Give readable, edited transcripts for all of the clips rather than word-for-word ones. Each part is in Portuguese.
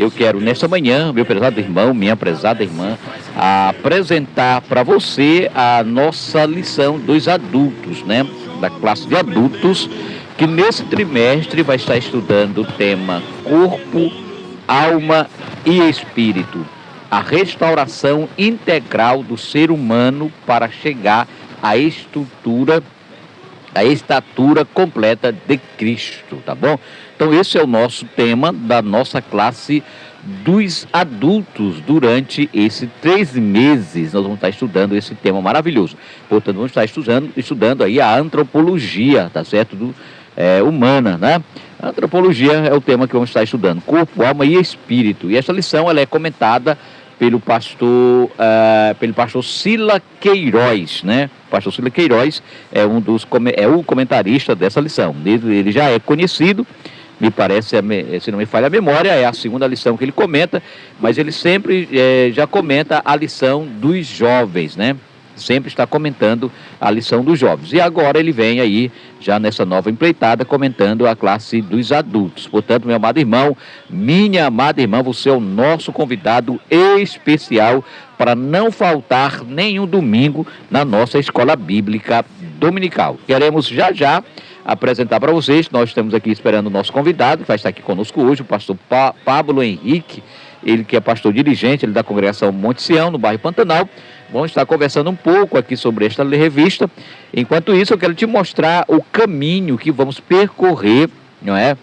eu quero, nesta manhã, meu prezado irmão, minha prezada irmã, apresentar para você a nossa lição dos adultos, né? Da classe de adultos, que nesse trimestre vai estar estudando o tema corpo, alma e espírito. A restauração integral do ser humano para chegar à estatura completa de Cristo, tá bom? Então esse é o nosso tema da nossa classe dos adultos durante esses 3 meses. Nós vamos estar estudando esse tema maravilhoso. Portanto, vamos estar estudando aí a antropologia, tá certo? Humana, né? A antropologia é o tema que vamos estar estudando, corpo, alma e espírito. E essa lição ela é comentada pelo pastor Sila Queiroz, né? O pastor Sila Queiroz é o comentarista dessa lição. Ele já é conhecido, me parece, se não me falha a memória, é a segunda lição que ele comenta, mas ele sempre já comenta a lição dos jovens, né? Sempre está comentando a lição dos jovens. E agora ele vem aí, já nessa nova empreitada, comentando a classe dos adultos. Portanto, meu amado irmão, minha amada irmã, você é o nosso convidado especial para não faltar nenhum domingo na nossa escola bíblica dominical. Queremos já apresentar para vocês, nós estamos aqui esperando o nosso convidado, que vai estar aqui conosco hoje, o pastor Pablo Henrique, ele que é pastor dirigente, ele da congregação Monte Sião, no bairro Pantanal. Vamos estar conversando um pouco aqui sobre esta revista. Enquanto isso, eu quero te mostrar o caminho que vamos percorrer, não é?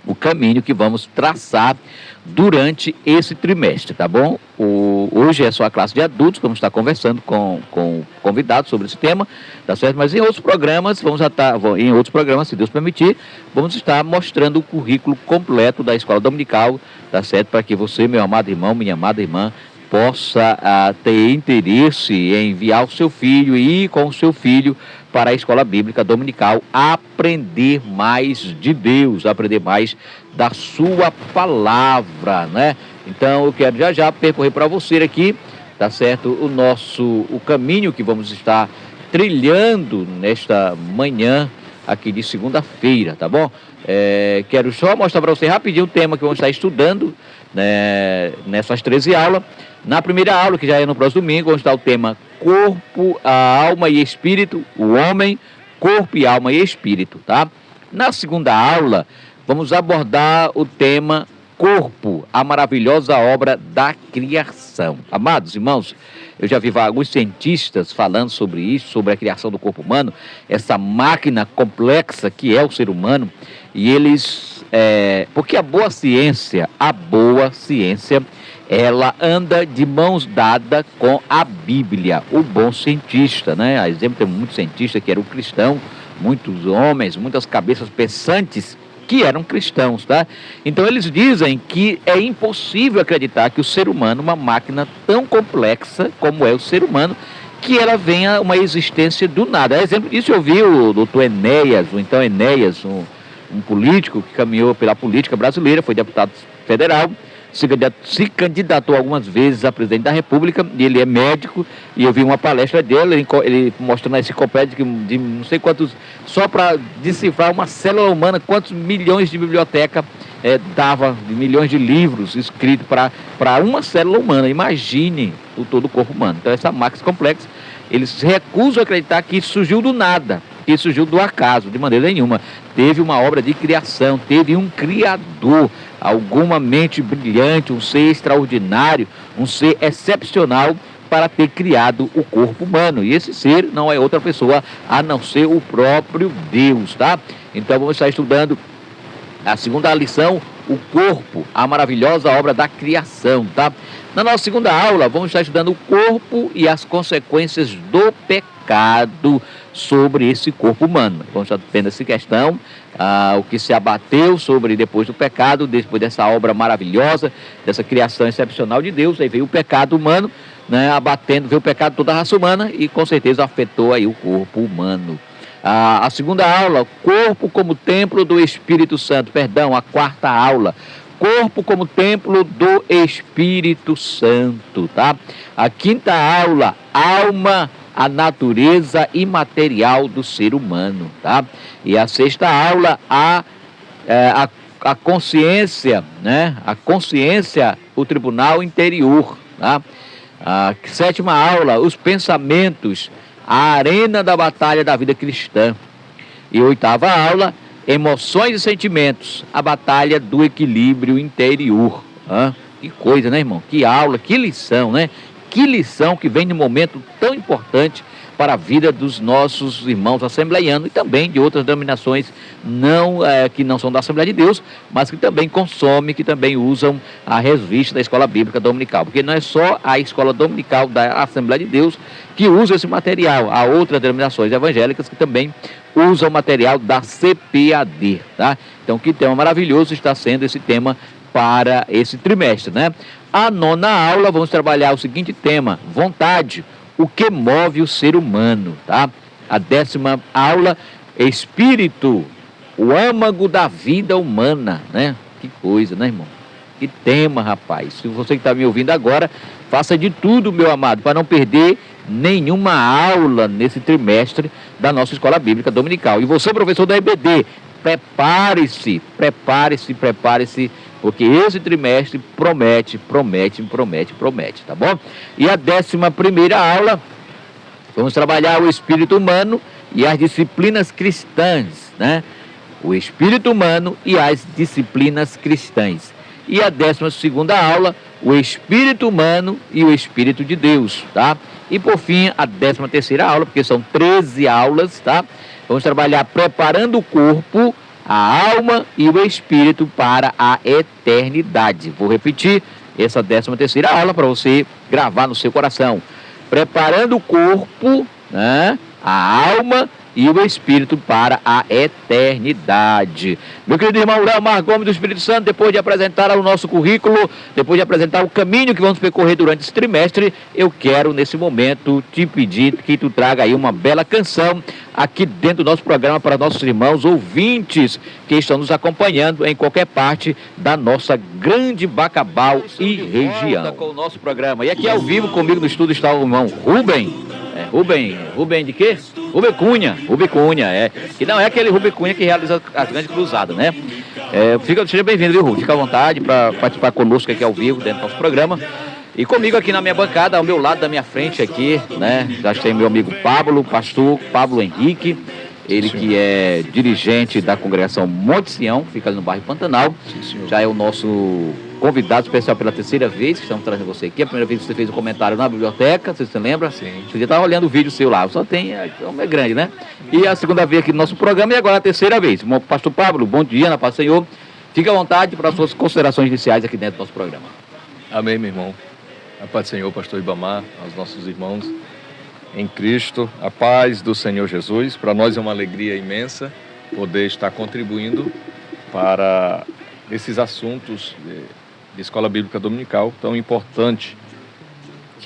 O caminho que vamos traçar durante esse trimestre, tá bom? Hoje é só a classe de adultos, vamos estar conversando com convidados sobre esse tema, tá certo? Mas em outros programas, se Deus permitir, vamos estar mostrando o currículo completo da escola dominical, tá certo? Para que você, meu amado irmão, minha amada irmã, possa ter interesse em enviar o seu filho e ir com o seu filho para a escola bíblica dominical, aprender mais de Deus, aprender mais da sua palavra, né? Então eu quero já percorrer para você aqui, tá certo? O caminho que vamos estar trilhando nesta manhã aqui de segunda-feira, tá bom? Quero só mostrar para você rapidinho o tema que vamos estar estudando, né, nessas 13 aulas. Na primeira aula, que já é no próximo domingo, vamos estar o tema corpo, a alma e espírito, o homem, corpo e alma e espírito, tá? Na segunda aula, vamos abordar o tema corpo, a maravilhosa obra da criação. Amados irmãos, eu já vi alguns cientistas falando sobre isso, sobre a criação do corpo humano, essa máquina complexa que é o ser humano, e eles, porque a boa ciência, ela anda de mãos dadas com a Bíblia, o bom cientista, né? A exemplo, tem muitos cientistas que eram cristãos, muitos homens, muitas cabeças pensantes que eram cristãos, tá? Então eles dizem que é impossível acreditar que o ser humano, uma máquina tão complexa como é o ser humano, que ela venha uma existência do nada. A exemplo disso eu vi o doutor Enéas, um político que caminhou pela política brasileira, foi deputado federal, se candidatou algumas vezes a presidente da República, e ele é médico, e eu vi uma palestra dele, ele mostrando a enciclopédia de não sei quantos, só para decifrar uma célula humana, quantos milhões de biblioteca dava, de milhões de livros escritos para uma célula humana. Imagine todo o corpo humano. Então essa máquina complexa, eles recusam acreditar que isso surgiu do nada, que isso surgiu do acaso, de maneira nenhuma. Teve uma obra de criação, teve um criador, alguma mente brilhante, um ser extraordinário, um ser excepcional para ter criado o corpo humano. E esse ser não é outra pessoa a não ser o próprio Deus, tá? Então vamos estar estudando a segunda lição, o corpo, a maravilhosa obra da criação, tá? Na nossa segunda aula, vamos estar estudando o corpo e as consequências do pecado sobre esse corpo humano. Vamos estar vendo essa questão, o que se abateu sobre depois do pecado, depois dessa obra maravilhosa, dessa criação excepcional de Deus. Aí veio o pecado humano, né, veio o pecado de toda a raça humana e com certeza afetou aí o corpo humano. A segunda aula, corpo como templo do Espírito Santo, a quarta aula, corpo como templo do Espírito Santo, tá? A quinta aula, alma, a natureza imaterial do ser humano, tá? E a sexta aula, a consciência, né? A consciência, o tribunal interior, tá? A sétima aula, os pensamentos, a arena da batalha da vida cristã. E oitava aula, emoções e sentimentos, a batalha do equilíbrio interior. Que coisa, né, irmão? Que aula, que lição, né? Que lição que vem num momento tão importante para a vida dos nossos irmãos assembleianos e também de outras denominações que não são da Assembleia de Deus, mas que também consomem, que também usam a revista da Escola Bíblica Dominical. Porque não é só a Escola Dominical da Assembleia de Deus que usa esse material, há outras denominações evangélicas que também usam o material da CPAD, tá? Então, que tema maravilhoso está sendo esse tema para esse trimestre, né? A nona aula, vamos trabalhar o seguinte tema: vontade, o que move o ser humano, tá? A 10ª aula, espírito, o âmago da vida humana, né? Que coisa, né, irmão? Que tema, rapaz. Se você que está me ouvindo agora, faça de tudo, meu amado, para não perder nenhuma aula nesse trimestre da nossa Escola Bíblica Dominical. E você, professor da EBD, prepare-se, porque esse trimestre promete, tá bom? E a 11ª aula, vamos trabalhar o espírito humano e as disciplinas cristãs, né? O espírito humano e as disciplinas cristãs. E a 12ª aula, o espírito humano e o espírito de Deus, tá? E por fim, a 13ª aula, porque são 13 aulas, tá? Vamos trabalhar preparando o corpo, a alma e o espírito para a eternidade. Vou repetir essa 13ª aula para você gravar no seu coração. Preparando o corpo, né, a alma e o Espírito para a eternidade. Meu querido irmão Léo Mar Gomes do Espírito Santo, depois de apresentar o nosso currículo, depois de apresentar o caminho que vamos percorrer durante esse trimestre, eu quero nesse momento te pedir que tu traga aí uma bela canção aqui dentro do nosso programa para nossos irmãos ouvintes que estão nos acompanhando em qualquer parte da nossa grande Bacabal e região. Com o nosso programa. E aqui ao vivo comigo no estúdio está o irmão Rubem. Rubem de quê? Rubem Cunha, que não é aquele Rubem Cunha que realiza as grandes cruzadas, né? Seja bem-vindo, viu, Rubem? Fica à vontade para participar conosco aqui ao vivo dentro do nosso programa. E comigo aqui na minha bancada, ao meu lado, da minha frente aqui, né? Já tem meu amigo Pablo, pastor Pablo Henrique, ele Sim. que é dirigente da congregação Monte Sião, fica ali no bairro Pantanal. Sim, já é o nosso convidado especial pela 3ª vez que estamos trazendo você aqui. A primeira vez que você fez um comentário na biblioteca, você se lembra? Sim. Você já estava olhando o vídeo seu lá, só tem, então é grande, né? E a 2ª vez aqui no nosso programa e agora a 3ª vez. Pastor Pablo, bom dia, na paz do Senhor. Fique à vontade para as suas considerações iniciais aqui dentro do nosso programa. Amém, meu irmão. A paz do Senhor, pastor Ibamar, aos nossos irmãos em Cristo, a paz do Senhor Jesus. Para nós é uma alegria imensa poder estar contribuindo para esses assuntos de Escola Bíblica Dominical tão importante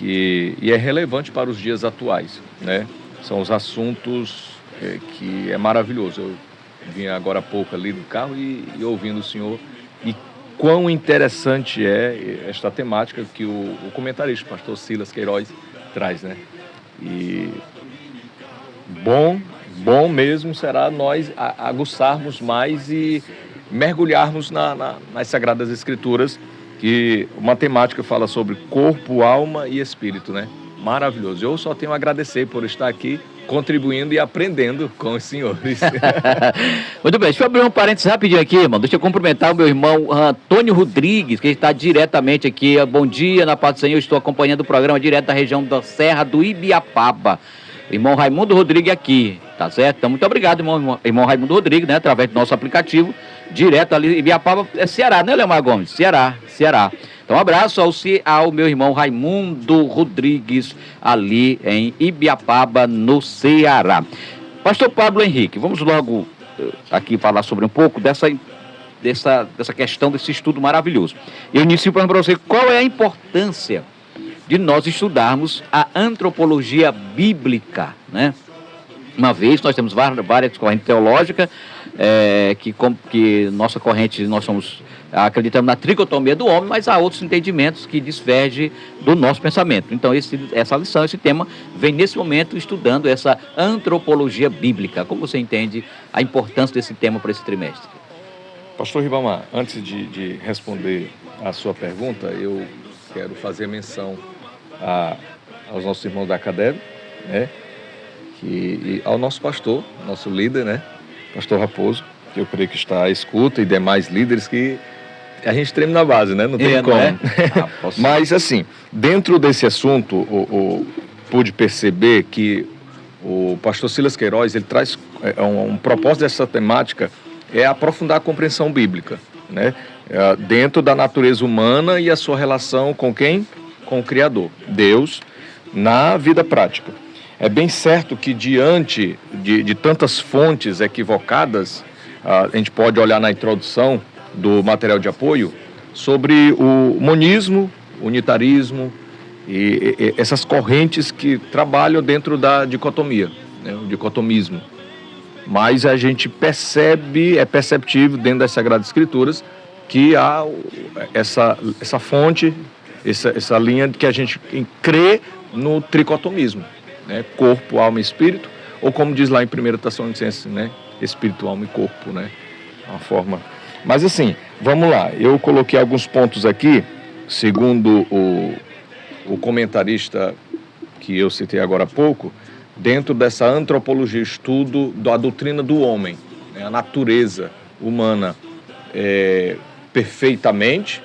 e é relevante para os dias atuais, né? São os assuntos que é maravilhoso. Eu vim agora há pouco ali do carro e ouvindo o Senhor e quão interessante é esta temática que o comentarista, o pastor Silas Queiroz, traz, né? E bom mesmo será nós aguçarmos mais e mergulharmos nas Sagradas Escrituras, que uma temática fala sobre corpo, alma e espírito, né? Maravilhoso. Eu só tenho a agradecer por estar aqui, contribuindo e aprendendo com os senhores. Muito bem, deixa eu abrir um parênteses rapidinho aqui, irmão. Deixa eu cumprimentar o meu irmão Antônio Rodrigues, que está diretamente aqui. Bom dia, na paz do Senhor. Estou acompanhando o programa direto da região da Serra do Ibiapaba. Irmão Raimundo Rodrigues aqui, tá certo? Então, muito obrigado, irmão Raimundo Rodrigues, né? Através do nosso aplicativo, direto ali, Ibiapaba, é Ceará, né, Leomar Gomes? Ceará. Então, um abraço ao meu irmão Raimundo Rodrigues, ali em Ibiapaba, no Ceará. Pastor Pablo Henrique, vamos logo aqui falar sobre um pouco dessa questão, desse estudo maravilhoso. Eu inicio para você qual é a importância de nós estudarmos a antropologia bíblica, né? Uma vez nós temos várias correntes teológicas, que nossa corrente, nós acreditamos na tricotomia do homem, mas há outros entendimentos que divergem do nosso pensamento. Então essa lição, esse tema, vem nesse momento estudando essa antropologia bíblica. Como você entende a importância desse tema para esse trimestre? Pastor Ribamar, antes de responder a sua pergunta, eu quero fazer menção aos nossos irmãos da Academia, né? E ao nosso pastor, nosso líder, né? Pastor Raposo, que eu creio que está à escuta, e demais líderes que a gente treme na base, né? Não tem como. Não é? Mas, assim, dentro desse assunto, pude perceber que o pastor Silas Queiroz, ele traz um propósito dessa temática, é aprofundar a compreensão bíblica, né? Dentro da natureza humana e a sua relação com quem? Com o Criador, Deus, na vida prática. É bem certo que diante de tantas fontes equivocadas, a gente pode olhar na introdução do material de apoio sobre o monismo, unitarismo e essas correntes que trabalham dentro da dicotomia, né, o dicotomismo. Mas a gente percebe, é perceptível dentro das Sagradas Escrituras que há essa fonte, essa linha que a gente crê no tricotomismo, né? Corpo, alma e espírito, ou como diz lá em 1 Tessalonicenses, né? Espírito, alma e corpo, né? Uma forma. Mas assim, vamos lá. Eu coloquei alguns pontos aqui, segundo o comentarista que eu citei agora há pouco, dentro dessa antropologia, estudo da doutrina do homem, né? A natureza humana perfeitamente,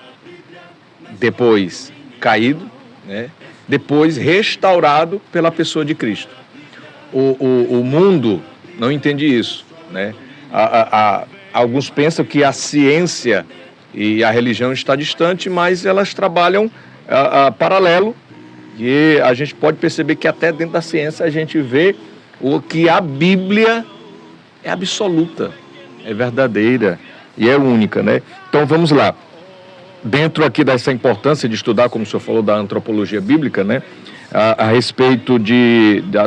depois caído, né? Depois restaurado pela pessoa de Cristo. O mundo não entende isso, né? Alguns pensam que a ciência e a religião estão distantes, mas elas trabalham paralelo, e a gente pode perceber que até dentro da ciência a gente vê o que a Bíblia é absoluta, é verdadeira e é única, né? Então vamos lá. Dentro aqui dessa importância de estudar, como o senhor falou, da antropologia bíblica, né, a respeito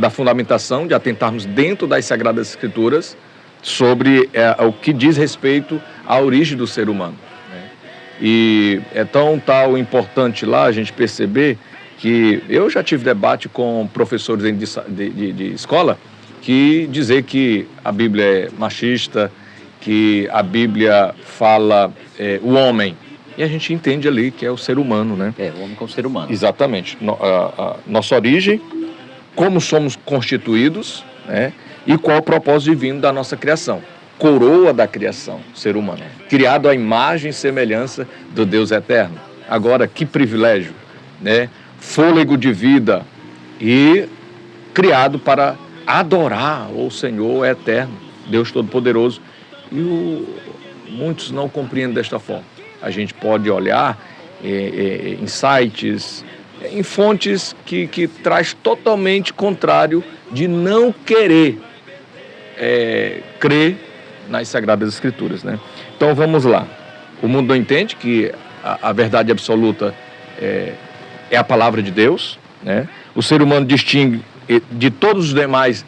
da fundamentação, de atentarmos dentro das Sagradas Escrituras sobre o que diz respeito à origem do ser humano, né? E é tão importante lá a gente perceber que eu já tive debate com professores de escola que dizer que a Bíblia é machista, que a Bíblia fala o homem. E a gente entende ali que é o ser humano, né? O homem como ser humano. Exatamente. Nossa origem, como somos constituídos, né? E qual o propósito divino da nossa criação. Coroa da criação, ser humano. Criado à imagem e semelhança do Deus eterno. Agora, que privilégio, né? Fôlego de vida e criado para adorar o Senhor eterno, Deus Todo-Poderoso. E muitos não compreendem desta forma. A gente pode olhar em sites, em fontes que traz totalmente contrário de não querer crer nas Sagradas Escrituras, né? Então vamos lá. O mundo não entende que a verdade absoluta é a palavra de Deus, né? O ser humano distingue de todos os demais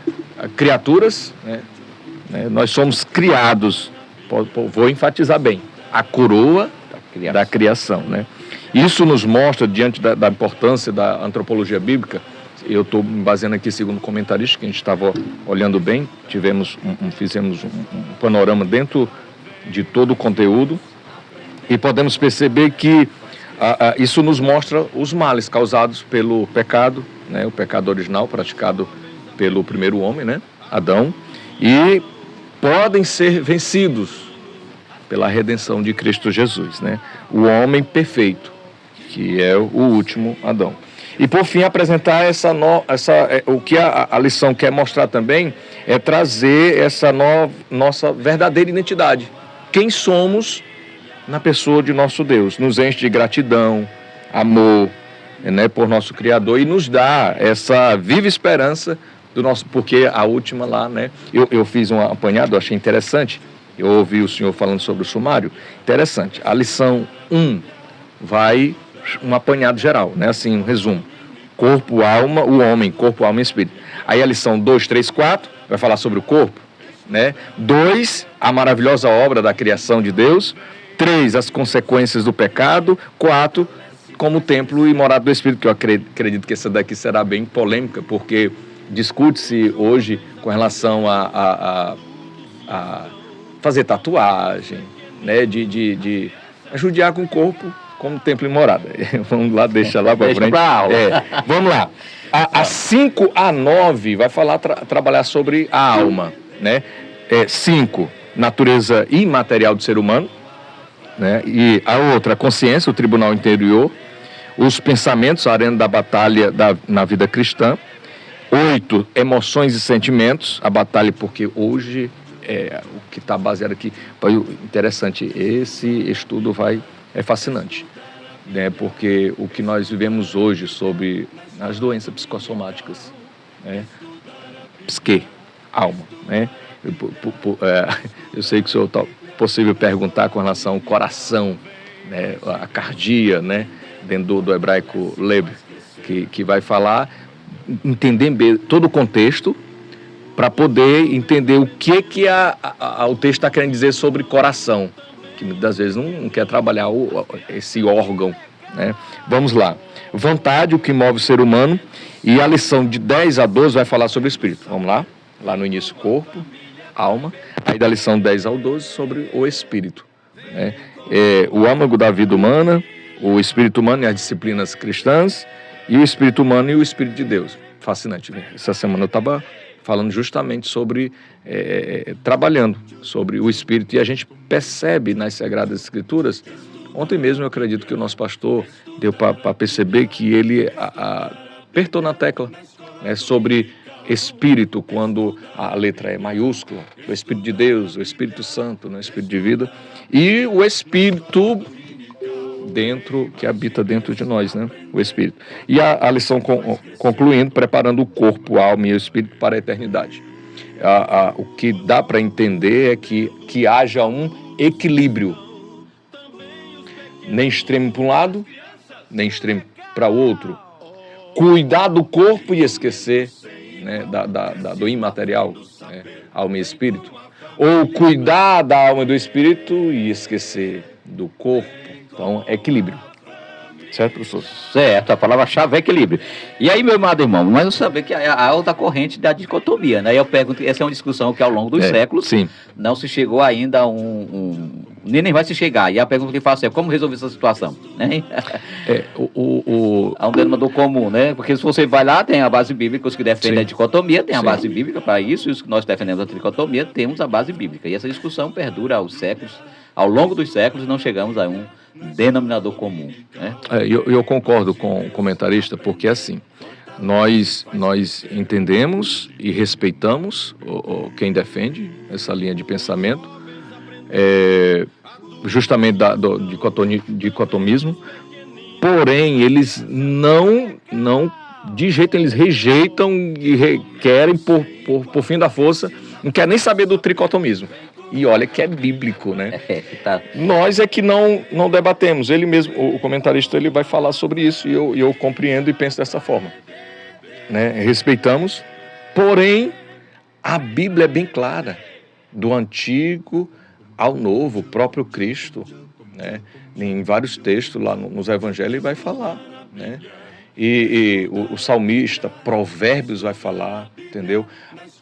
criaturas, né? Nós somos criados, vou enfatizar bem, a coroa da criação, né? Isso nos mostra, diante da importância da antropologia bíblica, eu estou me baseando aqui segundo o comentarista, que a gente estava olhando bem, fizemos um panorama dentro de todo o conteúdo, e podemos perceber que isso nos mostra os males causados pelo pecado, né? O pecado original praticado pelo primeiro homem, né? Adão, e podem ser vencidos pela redenção de Cristo Jesus, né? O homem perfeito, que é o último Adão. E por fim apresentar o que a lição quer mostrar também é trazer essa nossa verdadeira identidade. Quem somos na pessoa de nosso Deus. Nos enche de gratidão, amor, né, por nosso Criador, e nos dá essa viva esperança do nosso, porque a última lá, né? Eu fiz um apanhado, achei interessante. Eu ouvi o senhor falando sobre o sumário. Interessante. A lição 1 vai um apanhado geral, né? Assim, um resumo. Corpo, alma, o homem, corpo, alma e espírito. Aí a lição 2, 3, 4 vai falar sobre o corpo, né? 2, a maravilhosa obra da criação de Deus. 3, as consequências do pecado. 4, como templo e morada do Espírito, que eu acredito que essa daqui será bem polêmica, porque discute-se hoje com relação a fazer tatuagem, né, de judiar com o corpo como templo e morada. Vamos lá, deixa lá para frente. Vamos lá. A 5 a 9 vai falar, trabalhar sobre a alma, né? 5, natureza imaterial do ser humano, né? E a outra, a consciência, o tribunal interior, os pensamentos, a arena da batalha na vida cristã. 8, emoções e sentimentos, a batalha, porque hoje o que está baseado aqui, interessante, esse estudo é fascinante, né? Porque o que nós vivemos hoje sobre as doenças psicossomáticas, né? Psique, alma, né? Eu sei que o senhor está possível perguntar com relação ao coração, né? A cardia, né? Dentro do hebraico leb, que vai falar, entender bem todo o contexto, para poder entender o que o texto está querendo dizer sobre coração, que muitas vezes não quer trabalhar esse órgão, né? Vamos lá. Vontade, o que move o ser humano, e a lição de 10 a 12 vai falar sobre o espírito. Vamos lá? Lá no início, corpo, alma, aí da lição 10 ao 12 sobre o espírito, né? O âmago da vida humana, o espírito humano e as disciplinas cristãs, e o espírito humano e o espírito de Deus. Fascinante, né? Essa semana eu estava falando justamente sobre, trabalhando sobre o espírito, e a gente percebe nas Sagradas Escrituras. Ontem mesmo eu acredito que o nosso pastor deu para perceber que ele apertou na tecla, né, sobre espírito, quando a letra é maiúscula, o Espírito de Deus, o Espírito Santo, né, o Espírito de vida, e o Espírito que habita dentro de nós, né? O Espírito. E a lição concluindo, preparando o corpo, a alma e o Espírito para a eternidade. O que dá para entender é que haja um equilíbrio, nem extremo para um lado, nem extremo para o outro. Cuidar do corpo e esquecer, né, do imaterial, né, alma e espírito. Ou cuidar da alma e do espírito e esquecer do corpo. Então, equilíbrio. Certo, professor? Certo, a palavra-chave é equilíbrio. E aí, meu amado irmão, mas eu saber que a outra corrente da dicotomia, né? Eu pergunto, essa é uma discussão que ao longo dos séculos não se chegou ainda a nem vai se chegar. E a pergunta que faço é, como resolver essa situação? Né? Há um denominador comum, né? Porque se você vai lá, tem a base bíblica, os que defendem a dicotomia, tem a base bíblica para isso, e os que nós defendemos a tricotomia, temos a base bíblica. E essa discussão perdura aos séculos, ao longo dos séculos, não chegamos a um denominador comum, né? Eu concordo com o comentarista, porque assim, nós entendemos e respeitamos quem defende essa linha de pensamento, justamente do dicotomismo, porém eles não de jeito, eles rejeitam e querem por fim da força, não querem nem saber do tricotomismo. E olha que é bíblico, né? Tá. Nós é que não debatemos. Ele mesmo, o comentarista, ele vai falar sobre isso, e eu compreendo e penso dessa forma, né? Respeitamos, porém a Bíblia é bem clara, do Antigo ao Novo, o próprio Cristo, né? Em vários textos lá nos Evangelhos ele vai falar, né? E o salmista, Provérbios vai falar, entendeu?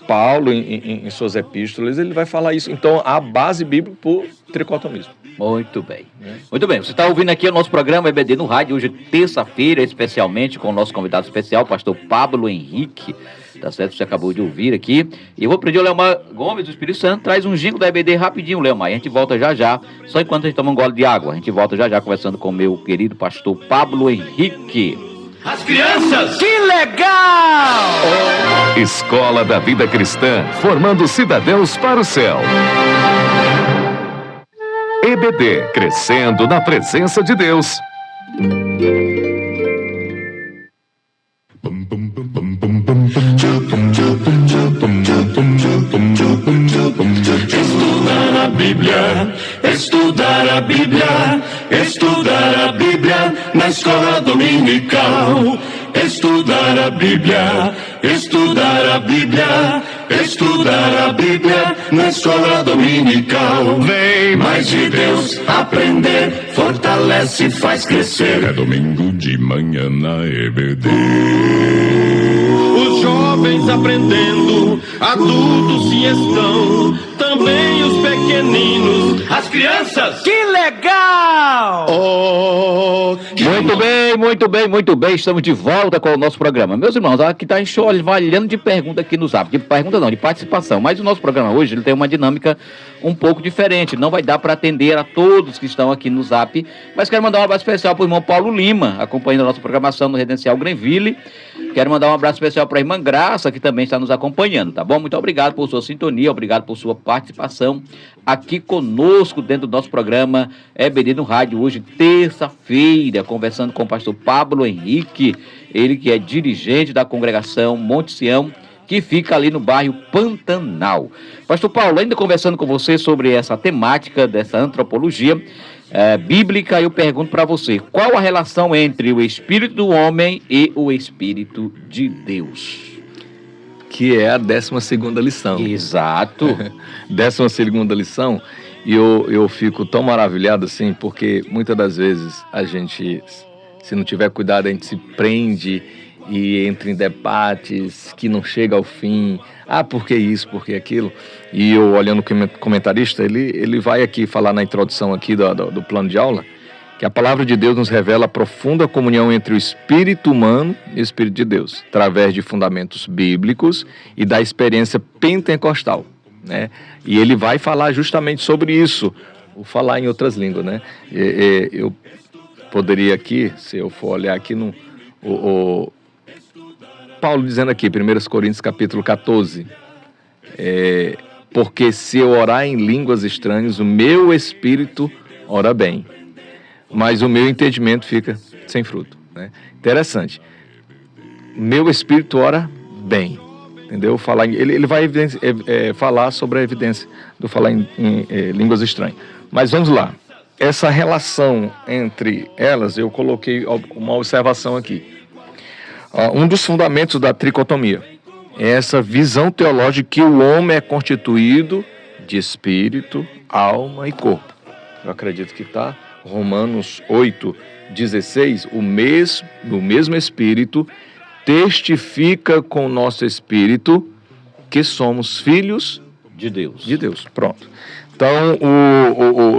Paulo, em suas epístolas, ele vai falar isso. Então, a base bíblica por tricotomismo. Muito bem. Muito bem. Você está ouvindo aqui o nosso programa EBD no rádio, hoje terça-feira, especialmente com o nosso convidado especial, o pastor Pablo Henrique. Tá certo? Você acabou de ouvir aqui. E eu vou pedir ao Leomar Gomes, do Espírito Santo, traz um jingle da EBD rapidinho, Leomar. E a gente volta já, só enquanto a gente toma um gole de água. A gente volta já conversando com o meu querido pastor Pablo Henrique. As crianças! Que legal! Escola da Vida Cristã, formando cidadãos para o céu. EBD, crescendo na presença de Deus. Estudar a Bíblia, estudar a Bíblia, estudar a Bíblia na escola dominical. Estudar a Bíblia, estudar a Bíblia, estudar a Bíblia na escola dominical. Vem mais de Deus aprender, fortalece e faz crescer. É domingo de manhã na EBD. Os jovens aprendendo, adultos se estão, também os pequeninos, as crianças. Que legal! Oh, Muito bem. Estamos de volta com o nosso programa. Meus irmãos, aqui está enxovalhando de pergunta aqui no Zap. De pergunta não, de participação. Mas o nosso programa hoje ele tem uma dinâmica um pouco diferente. Não vai dar para atender a todos que estão aqui no Zap. Mas quero mandar um abraço especial para o irmão Paulo Lima, acompanhando a nossa programação no Residencial Grenville. Quero mandar um abraço especial para a irmã Graça, que também está nos acompanhando, tá bom? Muito obrigado por sua sintonia, obrigado por sua participação aqui conosco dentro do nosso programa EBD no Rádio, hoje, terça-feira, conversando com o pastor Pablo Henrique, ele que é dirigente da congregação Monte Sião, que fica ali no bairro Pantanal. Pastor Paulo, ainda conversando com você sobre essa temática dessa antropologia bíblica, eu pergunto para você, qual a relação entre o espírito do homem e o espírito de Deus? Que é a 12ª lição. Exato. 12ª lição, e eu fico tão maravilhado assim, porque muitas das vezes a gente, se não tiver cuidado, a gente se prende e entra em debates que não chega ao fim. Por que isso, por que aquilo? E eu, olhando o comentarista, ele vai aqui falar na introdução aqui do plano de aula, que a palavra de Deus nos revela a profunda comunhão entre o espírito humano e o espírito de Deus, através de fundamentos bíblicos e da experiência pentecostal, né? E ele vai falar justamente sobre isso, vou falar em outras línguas, né? Eu poderia aqui, se eu for olhar aqui no... Paulo dizendo aqui, 1 Coríntios capítulo 14, porque se eu orar em línguas estranhas, o meu espírito ora bem, mas o meu entendimento fica sem fruto, né? Interessante. Meu espírito ora bem, entendeu? Ele vai falar sobre a evidência do falar em línguas estranhas. Mas vamos lá. Essa relação entre elas, eu coloquei uma observação aqui. Um dos fundamentos da tricotomia é essa visão teológica que o homem é constituído de espírito, alma e corpo. Eu acredito que está Romanos 8:16, o mesmo Espírito testifica com o nosso espírito que somos filhos de Deus. De Deus, pronto. Então,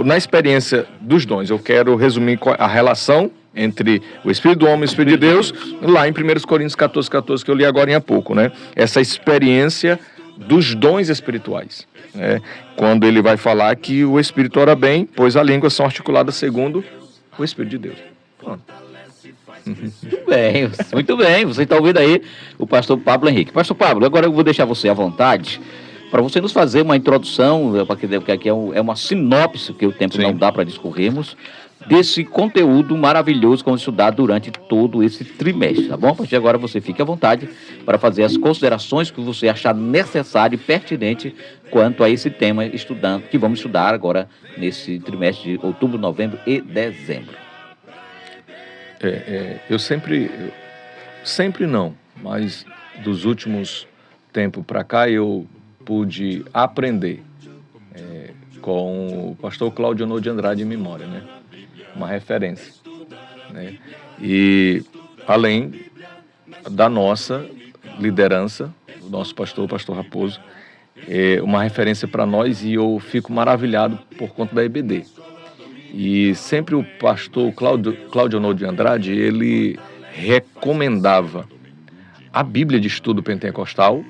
na experiência dos dons, eu quero resumir a relação entre o Espírito do homem e o Espírito de Deus, lá em 1 Coríntios 14, que eu li agora há pouco, né? Essa experiência dos dons espirituais, né? Quando ele vai falar que o Espírito ora bem, pois as línguas são articuladas segundo o Espírito de Deus. Pronto. Muito bem. Você está ouvindo aí o pastor Pablo Henrique. Pastor Pablo, agora eu vou deixar você à vontade para você nos fazer uma introdução, porque aqui é uma sinopse, que o tempo não dá para discorrermos, desse conteúdo maravilhoso que vamos estudar durante todo esse trimestre, tá bom? A partir de agora você fique à vontade para fazer as considerações que você achar necessário e pertinente quanto a esse tema que vamos estudar agora nesse trimestre de outubro, novembro e dezembro. Eu sempre não, mas dos últimos tempos para cá eu pude aprender com o pastor Cláudio Ono de Andrade em memória, né? Uma referência, né? E além da nossa liderança, do nosso pastor, o pastor Raposo, uma referência para nós, e eu fico maravilhado por conta da EBD. E sempre o pastor Cláudio Ono de Andrade, ele recomendava a Bíblia de Estudo Pentecostal,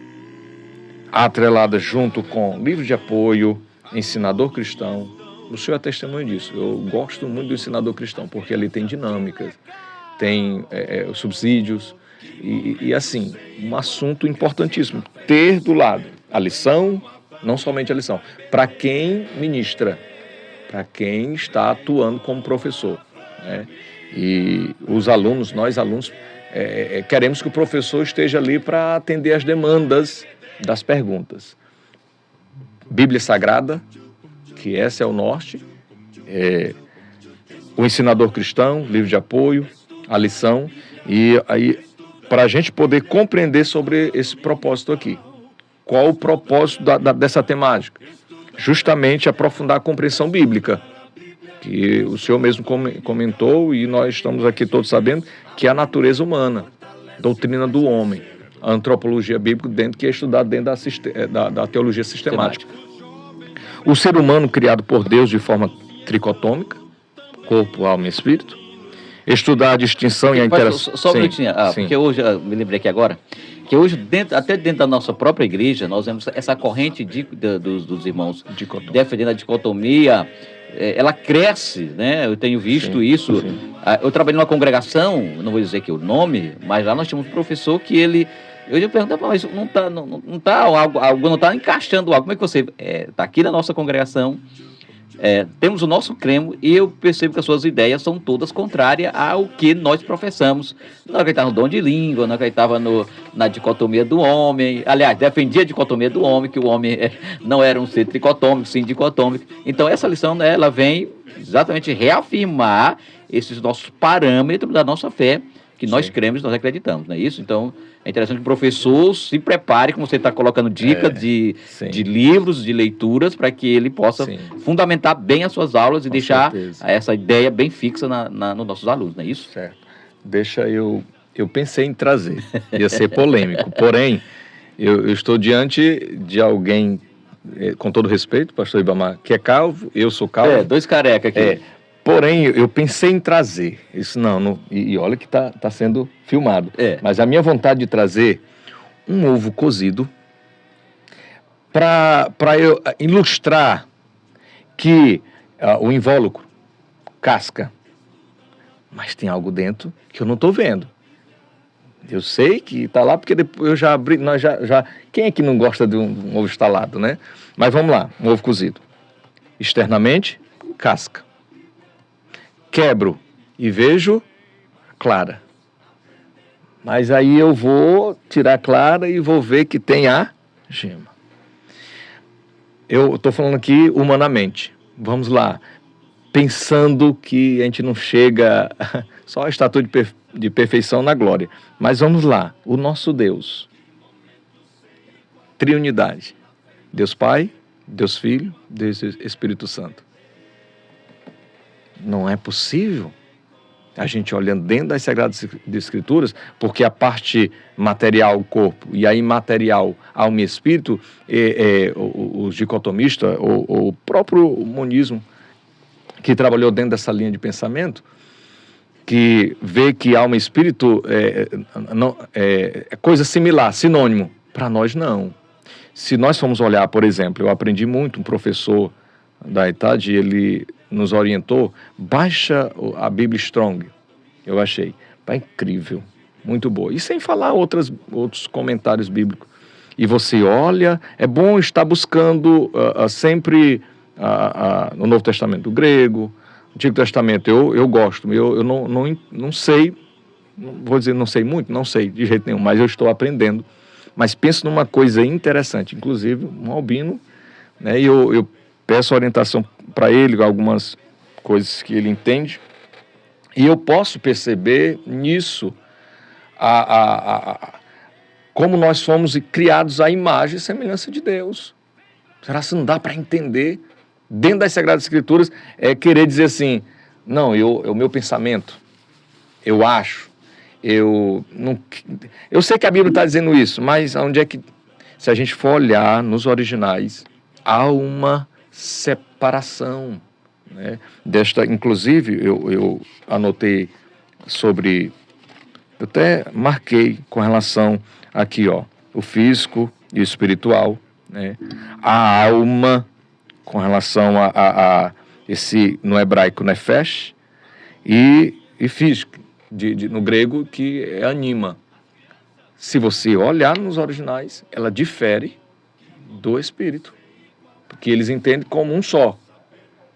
atrelada junto com livro de apoio, ensinador cristão. O senhor é testemunho disso. Eu gosto muito do ensinador cristão, porque ele tem dinâmicas, tem subsídios, e assim, um assunto importantíssimo. Ter do lado a lição, não somente a lição, para quem ministra, para quem está atuando como professor, né? E os alunos, nós alunos, queremos que o professor esteja ali para atender as demandas das perguntas. Bíblia Sagrada, que esse é o norte, o ensinador cristão, livro de apoio, a lição, e aí para a gente poder compreender sobre esse propósito aqui. Qual o propósito dessa temática? Justamente aprofundar a compreensão bíblica, que o senhor mesmo comentou, e nós estamos aqui todos sabendo, que é a natureza humana, doutrina do homem. a antropologia bíblica, que é estudado dentro da teologia sistemática. O ser humano criado por Deus de forma tricotômica, corpo, alma e espírito. Estudar a distinção e a interação. Só um minutinho, porque hoje, me lembrei aqui agora, que hoje, até dentro da nossa própria igreja, nós vemos essa corrente dos irmãos defendendo a dicotomia, ela cresce, né? Eu tenho visto isso. Sim. Eu trabalhei numa congregação, não vou dizer que é o nome, mas lá nós tínhamos um professor que ele... Eu perguntava, mas algo não está encaixando algo. Como é que você está aqui na nossa congregação? Temos o nosso cremo e eu percebo que as suas ideias são todas contrárias ao que nós professamos. Na hora que ele estava no dom de língua, na hora que ele estava na dicotomia do homem, aliás, defendia a dicotomia do homem, que o homem não era um ser tricotômico, sim dicotômico. Então essa lição, né, ela vem exatamente reafirmar esses nossos parâmetros da nossa fé, que nós cremos, nós acreditamos, não é isso? Então, é interessante que o professor se prepare, como você está colocando dicas de livros, de leituras, para que ele possa fundamentar bem as suas aulas e deixar essa ideia bem fixa nos nossos alunos, não é isso? Certo. Eu pensei em trazer, ia ser polêmico, porém, eu estou diante de alguém, com todo respeito, pastor Ibamar, que é calvo, eu sou calvo. Dois careca aqui. Porém, eu pensei em trazer, isso e olha que está sendo filmado, mas a minha vontade de trazer um ovo cozido para eu ilustrar que o invólucro, casca, mas tem algo dentro que eu não estou vendo. Eu sei que está lá porque depois eu já abri, quem é que não gosta de um ovo estalado, né? Mas vamos lá, um ovo cozido. Externamente, casca. Quebro e vejo clara. Mas aí eu vou tirar a clara e vou ver que tem a gema. Eu estou falando aqui humanamente. Vamos lá. Pensando que a gente não chega só a estatura de perfeição na glória. Mas vamos lá. O nosso Deus. Triunidade. Deus Pai, Deus Filho, Deus Espírito Santo. Não é possível a gente olhando dentro das Sagradas Escrituras, porque a parte material, o corpo, e a imaterial, alma e espírito, os dicotomistas, ou o próprio monismo, que trabalhou dentro dessa linha de pensamento, que vê que alma e espírito é coisa similar, sinônimo. Para nós, não. Se nós formos olhar, por exemplo, eu aprendi muito, um professor da ETAD, ele nos orientou, baixa a Bíblia Strong, eu achei, incrível, muito boa, e sem falar outros comentários bíblicos, e você olha, é bom estar buscando sempre no Novo Testamento, o grego, Antigo Testamento, eu gosto, eu não sei, vou dizer não sei muito, não sei de jeito nenhum, mas eu estou aprendendo, mas penso numa coisa interessante, inclusive um albino, né, e eu peço orientação para ele, algumas coisas que ele entende, e eu posso perceber nisso como nós fomos criados à imagem e semelhança de Deus. Será que não dá para entender? Dentro das Sagradas Escrituras, querer dizer assim, não, o meu pensamento, eu acho, eu sei que a Bíblia está dizendo isso, mas onde é que, se a gente for olhar nos originais, há uma separação, né? Inclusive, eu anotei sobre, eu até marquei com relação aqui, o físico e o espiritual, né? A alma, com relação a esse, no hebraico, nefesh, e físico, no grego, que é anima. Se você olhar nos originais, ela difere do espírito, porque eles entendem como um só,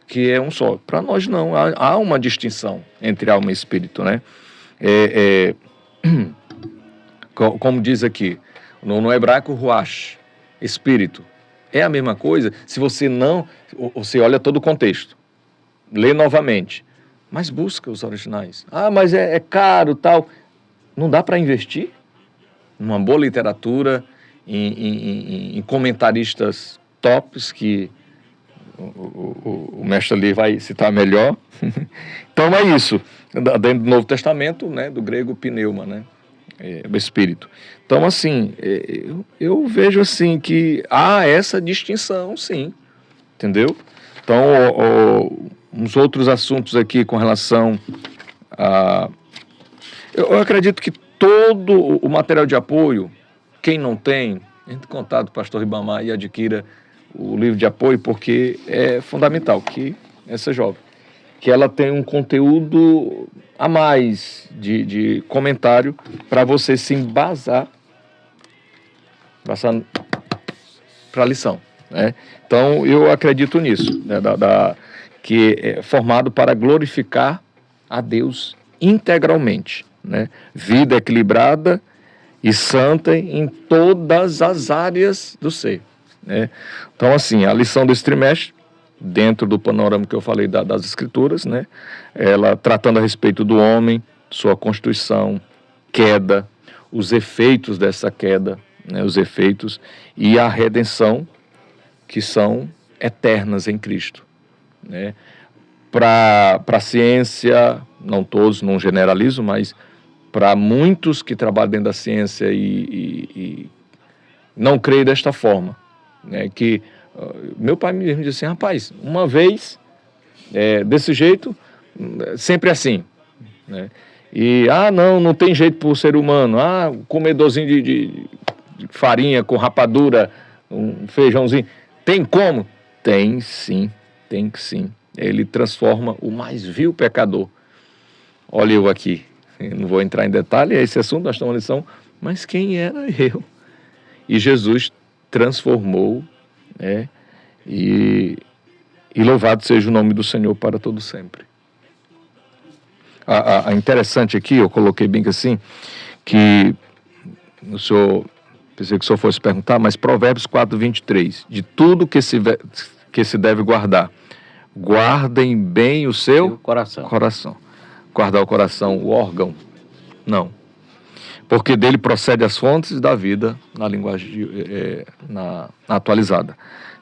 que é um só. Para nós não, há uma distinção entre alma e espírito, né? Como diz aqui, no hebraico, ruach, espírito, é a mesma coisa. Se você você olha todo o contexto, lê novamente, mas busca os originais. Mas é caro, tal. Não dá para investir numa boa literatura, em comentaristas tops, que o mestre ali vai citar melhor. Então é isso. Dentro do Novo Testamento, né, do grego pneuma, né? o Espírito. Então, assim, eu vejo assim que há essa distinção, sim, entendeu? Então, uns outros assuntos aqui com relação a... Eu acredito que todo o material de apoio, quem não tem, entre em contato com o pastor Ribamar e adquira o livro de apoio, porque é fundamental que essa jovem, que ela tem um conteúdo a mais de comentário para você se embasar para a lição, né? Então, eu acredito nisso, né, que é formado para glorificar a Deus integralmente, né? Vida equilibrada e santa em todas as áreas do ser, né? Então, assim, a lição desse trimestre, dentro do panorama que eu falei das Escrituras, né? Ela tratando a respeito do homem, sua constituição, queda, os efeitos dessa queda, né? Os efeitos e a redenção, que são eternas em Cristo, né? Para a ciência, não todos, não generalizo, mas para muitos que trabalham dentro da ciência e não creem desta forma, né? Que meu pai me disse assim, rapaz, uma vez desse jeito, sempre assim, né? E, não tem jeito para o ser humano, comedorzinho de farinha com rapadura, um feijãozinho, tem como? Tem sim, tem que sim. Ele transforma o mais vil pecador. Olha eu aqui, eu não vou entrar em detalhe, esse assunto, nós estamos na lição, mas quem era eu? E Jesus transformou, né? E louvado seja o nome do Senhor para todo sempre. A interessante aqui, eu coloquei bem assim, que o senhor, pensei que o senhor fosse perguntar, mas Provérbios 4:23, de tudo que se deve guardar, guardem bem o seu coração. Guardar o coração, o órgão, não. Porque dele procede as fontes da vida, na linguagem na atualizada.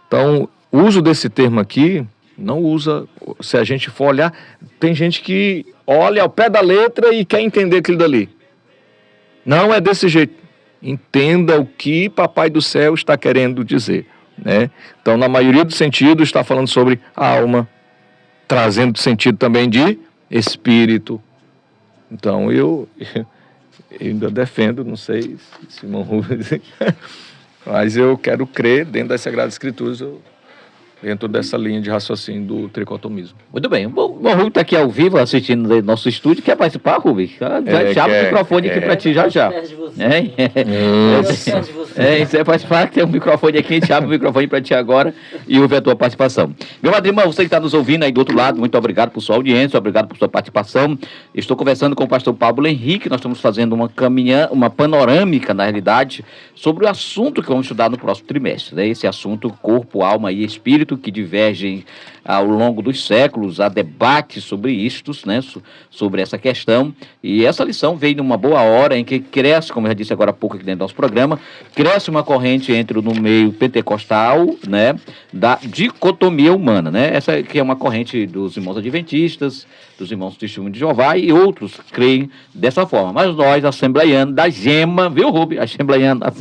Então, o uso desse termo aqui, não usa, se a gente for olhar, tem gente que olha ao pé da letra e quer entender aquilo dali. Não é desse jeito. Entenda o que Papai do Céu está querendo dizer, né? Então, na maioria dos sentidos, está falando sobre a alma, trazendo sentido também de espírito. Então, eu ainda defendo, não sei se Simão Rubens, mas eu quero crer dentro das Sagradas Escrituras, dentro dessa linha de raciocínio do tricotomismo. Muito bem. O Rubens está aqui ao vivo, assistindo no nosso estúdio. Quer participar, Rubens? Já abre o microfone aqui para ti, já. Você vai participar, que tem um microfone aqui, a gente abre o microfone para ti agora e ouve a tua participação. Meu irmão, você que está nos ouvindo aí do outro lado, muito obrigado por sua audiência, obrigado por sua participação. Estou conversando com o pastor Pablo Henrique, nós estamos fazendo uma panorâmica, na realidade, sobre o assunto que vamos estudar no próximo trimestre, né? Esse assunto, corpo, alma e espírito, que divergem ao longo dos séculos, há debates sobre isto, né, sobre essa questão, e essa lição veio numa boa hora em que cresce, como eu já disse agora há pouco aqui dentro do nosso programa, cresce uma corrente no meio pentecostal, né, da dicotomia humana, né, essa que é uma corrente dos irmãos adventistas, dos irmãos do Testemunho de Jeová, e outros creem dessa forma, mas nós, assembleianos da Gema, viu, Rubi? Assembleianos,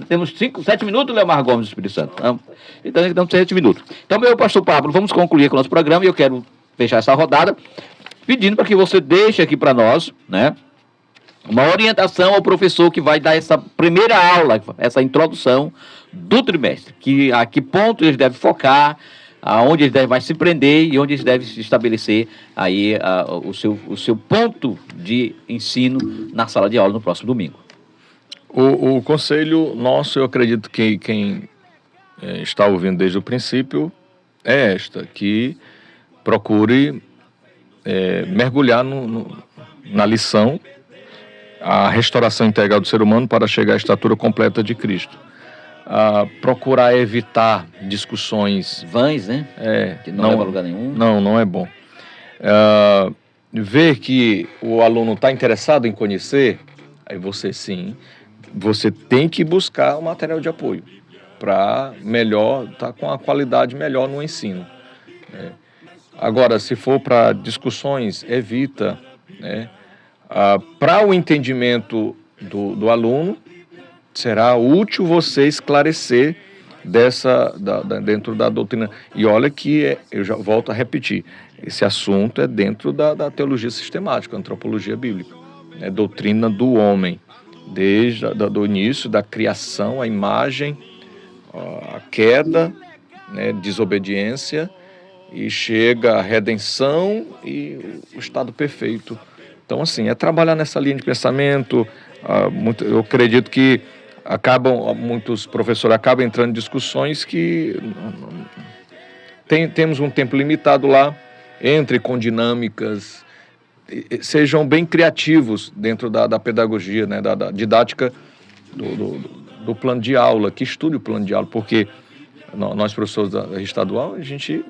temos 7 minutos, Leomar Gomes do Espírito Santo. Então, temos 7 minutos. Então, meu pastor Pablo, vamos concluir com o nosso programa e eu quero fechar essa rodada pedindo para que você deixe aqui para nós, né, uma orientação ao professor que vai dar essa primeira aula, essa introdução do trimestre, a que ponto eles devem focar, aonde eles devem mais se prender e onde eles devem se estabelecer aí o seu ponto de ensino na sala de aula no próximo domingo. O conselho nosso, eu acredito que quem está ouvindo desde o princípio é que procure mergulhar na lição, a restauração integral do ser humano para chegar à estatura completa de Cristo. Procurar evitar discussões vãs, né? Que não leva a lugar nenhum. Não é bom. Ver que o aluno está interessado em conhecer, aí você tem que buscar o material de apoio para estar com a qualidade melhor no ensino. Agora, se for para discussões, evita, né, Para o entendimento do aluno, será útil você esclarecer dentro da doutrina. E olha que eu já volto a repetir, esse assunto é dentro da teologia sistemática, antropologia bíblica, doutrina do homem, desde o início da criação, a imagem, a queda, desobediência, e chega a redenção e o estado perfeito. Então, assim, é trabalhar nessa linha de pensamento. Eu acredito que muitos professores acabam entrando em discussões que temos um tempo limitado lá, entre com dinâmicas, sejam bem criativos dentro da pedagogia, da didática do plano de aula, que estude o plano de aula, porque nós, professores da rede estadual, a gente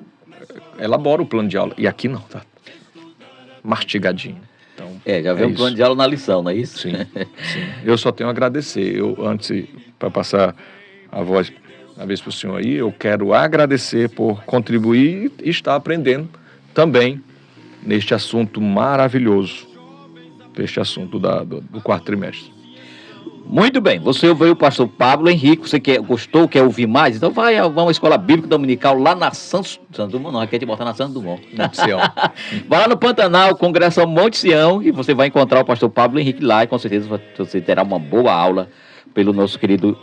elabora o plano de aula, e aqui não, tá mastigadinho. Então, já vem um plano de aula na lição, não é isso? Sim, sim. Eu só tenho a agradecer. Antes, para passar a voz uma vez para o senhor aí, eu quero agradecer por contribuir e estar aprendendo também neste assunto maravilhoso, deste assunto do quarto trimestre. Muito bem, você ouviu o pastor Pablo Henrique, você gostou, quer ouvir mais? Então vamos à Escola Bíblica Dominical lá na Santos Dumont, não, quer te botar na Santos Dumont. Monte Sião. Vai lá no Pantanal, Congregação Monte Sião, e você vai encontrar o pastor Pablo Henrique lá, e com certeza você terá uma boa aula pelo nosso querido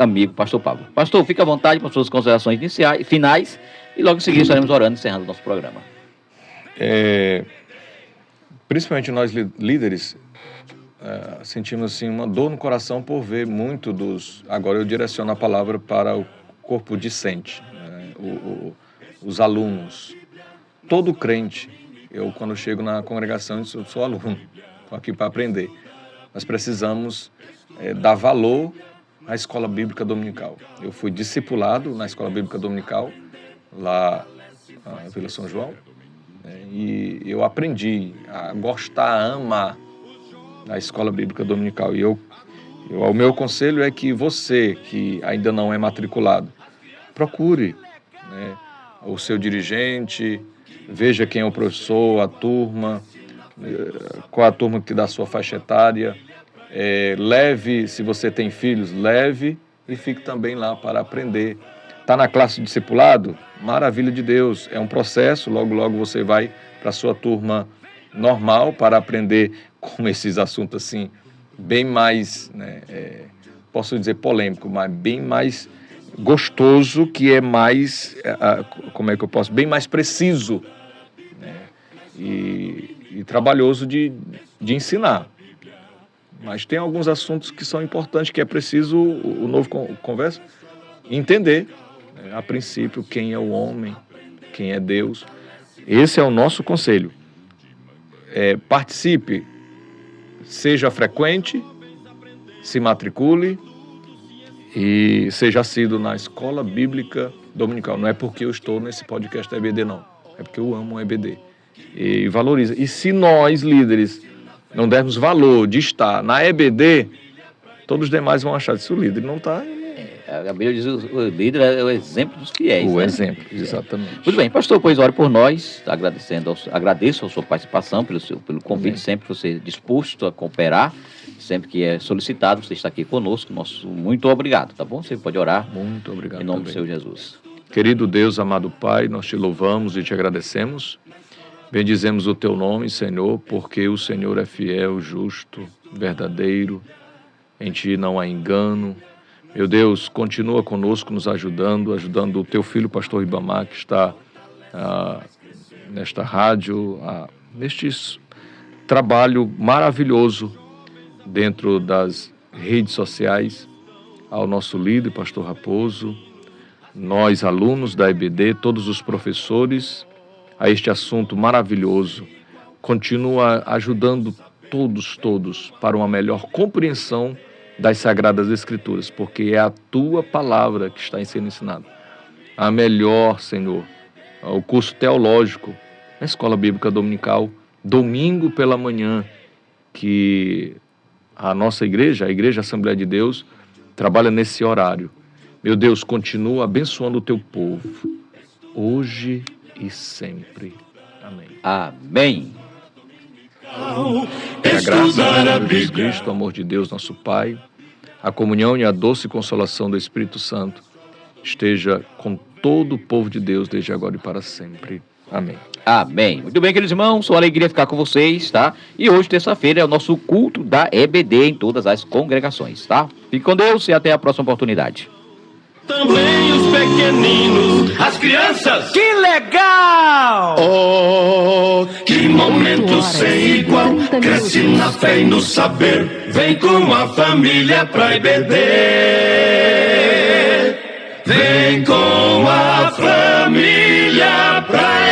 amigo pastor Pablo. Pastor, fique à vontade para suas considerações finais, e logo em seguida estaremos orando, encerrando o nosso programa. Principalmente nós líderes, sentimos assim uma dor no coração por ver muito agora eu direciono a palavra para o corpo discente, os alunos, todo crente. Eu, quando chego na congregação, eu sou aluno, estou aqui para aprender. Nós precisamos dar valor à escola bíblica dominical. Eu fui discipulado na escola bíblica dominical lá na Vila São João, e eu aprendi a gostar, a amar a escola bíblica dominical. E o meu conselho é que você, que ainda não é matriculado, procure o seu dirigente, veja quem é o professor, a turma, qual a turma que dá a sua faixa etária, leve, se você tem filhos, leve e fique também lá para aprender. Está na classe de discipulado? Maravilha de Deus, é um processo, logo logo você vai para a sua turma normal para aprender com esses assuntos assim, bem mais, posso dizer polêmico, mas bem mais gostoso, que é mais, bem mais preciso, e trabalhoso de ensinar. Mas tem alguns assuntos que são importantes, que é preciso o novo conversa entender, a princípio, quem é o homem, quem é Deus. Esse é o nosso conselho. Participe, seja frequente, se matricule e seja assíduo na Escola Bíblica Dominical. Não é porque eu estou nesse podcast da EBD, não. É porque eu amo a EBD. E valoriza. E se nós, líderes, não dermos valor de estar na EBD, todos os demais vão achar que se o líder não está... A Bíblia diz que o líder é o exemplo dos fiéis. O exemplo, exatamente. Muito bem, pastor, pois ore por nós, agradeço a sua participação, pelo convite. Amém. Sempre você disposto a cooperar, sempre que é solicitado, você está aqui conosco. Muito obrigado, tá bom? Você pode orar. Muito obrigado. Em nome também do Senhor Jesus. Querido Deus, amado Pai, nós te louvamos e te agradecemos. Bendizemos o teu nome, Senhor, porque o Senhor é fiel, justo, verdadeiro, em ti não há engano. Meu Deus, continua conosco, nos ajudando o teu filho, pastor Ribamar, que está nesta rádio, neste trabalho maravilhoso dentro das redes sociais, ao nosso líder, pastor Raposo, nós, alunos da EBD, todos os professores, a este assunto maravilhoso. Continua ajudando todos para uma melhor compreensão das Sagradas Escrituras, porque é a tua palavra que está sendo ensinada. A melhor, Senhor, o curso teológico na Escola Bíblica Dominical, domingo pela manhã, que a nossa igreja, a Igreja Assembleia de Deus, trabalha nesse horário. Meu Deus, continua abençoando o teu povo, hoje e sempre. Amém. Amém. graça do estudar a Senhor Jesus Bíblia. Cristo, o amor de Deus, nosso Pai, a comunhão e a doce consolação do Espírito Santo esteja com todo o povo de Deus, desde agora e para sempre. Amém. Amém. Muito bem, queridos irmãos, sou uma alegria ficar com vocês, tá? E hoje, terça-feira, é o nosso culto da EBD em todas as congregações, tá? Fique com Deus e até a próxima oportunidade. Também os pequeninos, as crianças. Que legal! Oh, que momento sem igual. Cresce na fé e no saber. Vem com a família pra EBD. Vem com a família pra